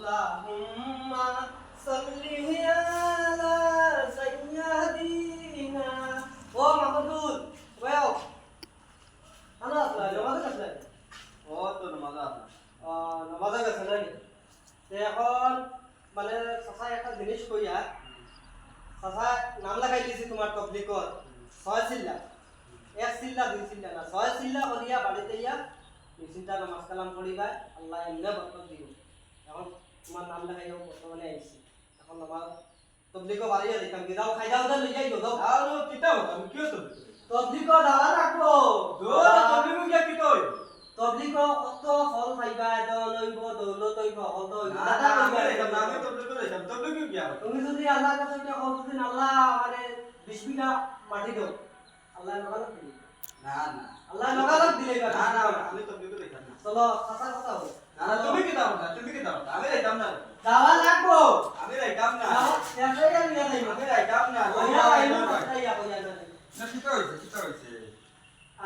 আল্লাহুম্মা সাল্লি আলা সাইয়্যিদিনা ও মাহমুদুল ওয়াও আনা আসলা নামাজ কাছে ও তো নামাজ আছে নামাজ কাছে নাকি এখন মানে চাচা একটা জিনিস কইয়া চাচা নাম লাগাই দিছি তোমার তবলিগর 6 চিল্লা 1 চিল্লা 2 চিল্লা না 6 চিল্লা করিয়া বাড়িতে ইয়া নিশ্চিন্তা নামাজ কালাম করিবা আল্লাহ এমনি বরকত দিব এখন তোমার নাম লাগাইও বর্তমানে আইছি এখন নামাজ তবলিগো বাড়িয়া দিতাম কি দাও খাই দাও দা লই যাই দাও আর কিতা হতা কিও তো তবলিগো দাওয়া রাখবো দোর তুমি মুই কি কই তবলিগো কত ফল খাইবা দল লইব দৌলত হইব হত হইব দাদা আমি রেখাম না আমি তবলিগ রেখাম তবলিগ কি আর তুমি যদি আল্লাহর কাছে কি কও যদি আল্লাহ মানে 20 বিঘা মাটি দাও আল্লাহ লগালগ দিবে না না আল্লাহ লগালগ দিলে না না আমি তবলিগ রেখাম না চলো চাচার কথা বল না তুমি কিতা হতা তুমি কিতা হতা আমি রেখাম না দাওয়া লাগবো আমি রেখাম না এসে গেল নিয়া যাইবা আমি রেখাম না কইয়া আইনো কইয়া কইয়া না না কিতা হইছে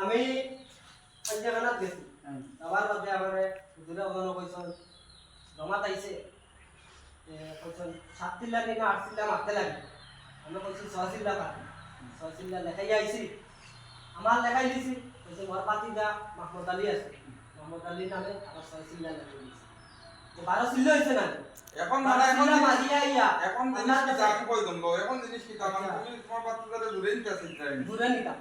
আমি পঞ্চগনাত গেছি আবার বাদে আমারে দুলা ওজন কইছন জমা তাইছে কইছন 7 চিল্লা না 8 চিল্লা মারতে লাগে আমি কইছি 6 চিল্লা কাটি 6 চিল্লা লেখাই আইছি আমার লেখাই দিছি কইছে মোর পাতি দা মাহমুদ আলী আছে মাহমুদ আলী নামে আমার 6 চিল্লা লেখাই দিছি তো 12 চিল্লা হইছে না এখন মানে এখন মারিয়া ইয়া এখন জিনিস কি আমি কই দম এখন জিনিস কি মানে তুমি তোমার বাচ্চাদের দূরে নিতে আসি দূরে নিতা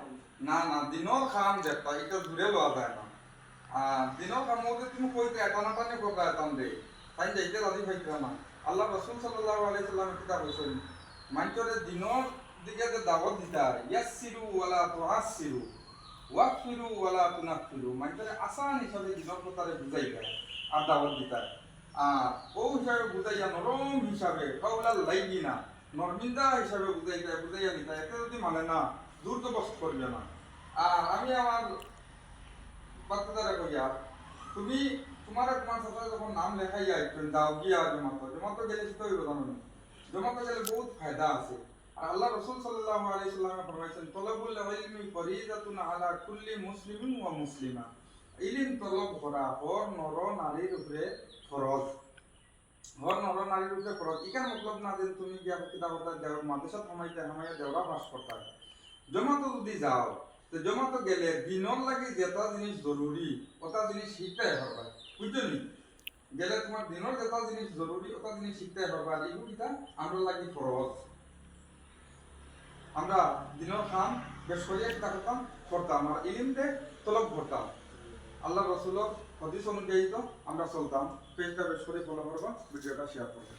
না না দিনর খাম দেখতা এটা দূরে লওয়া যায় না দিনর খাম মধ্যে তুমি কইতে এটানা টানে কথা এটান দে তাই যাইতে রাজি হইতে না আল্লাহ রাসূল সাল্লাল্লাহু আলাইহি সাল্লাম কিতাব কইছেন মানচরে দিনর দিকে যে দাওয়াত দিতা ইয়াসসিরু ওয়ালা তুআসসিরু ওয়াগফিরু ওয়ালা তুনাফিরু মানচরে আসান হিসাবে দিনর কথারে বুঝাইতা আর দাওয়াত দিতা ও হিসাবে বুঝাইয়া নরম হিসাবে কাউলা লাইগি না নরমিন্দা হিসাবে বুঝাইয়া নিতা এতে যদি মানে না দূর তো বস করবে না আর আমি আমার বাচ্চাদের কইয়া তুমি তোমার সাথে যখন নাম লেখাইয়া একটু দাও গিয়া জমাতো গেলে সেটা হইব জানো জমাতো গেলে বহুত ফায়দা আছে আর আল্লাহ রাসূল সাল্লাল্লাহু আলাইহি সাল্লাম ফরমাইছেন তলাবুল ইলমি ফরিজাতুন আলা কুল্লি মুসলিমিন ওয়া মুসলিমা ইলম তলব করা হর নর নারীর উপরে ফরজ হর নর নারীর উপরে ফরজ ইকার মতলব না যে তুমি গিয়া কিতাবটা দেওয়ার মাদ্রাসা হামাইয়া দেওয়া পাস করতে জমাতো যদি যাও তো জমাতো গেলে দিনর লাগি যেটা জিনিস জরুরি ওটা জিনিস শিখতে হবে বুঝছো নি গেলে তোমার দিনর যেটা জিনিস জরুরি ওটা জিনিস শিখতে হবে আর এগুলো কিটা আমরা লাগি ফরজ আমরা দিনর খাম বেশ করিয়া কিতা করতাম আর ইলিম দে তলব করতাম আল্লাহ রাসূলের হাদিস অনুযায়ী তো আমরা চলতাম পেজটা বেশ করে ফলো করবা ভিডিওটা শেয়ার করবা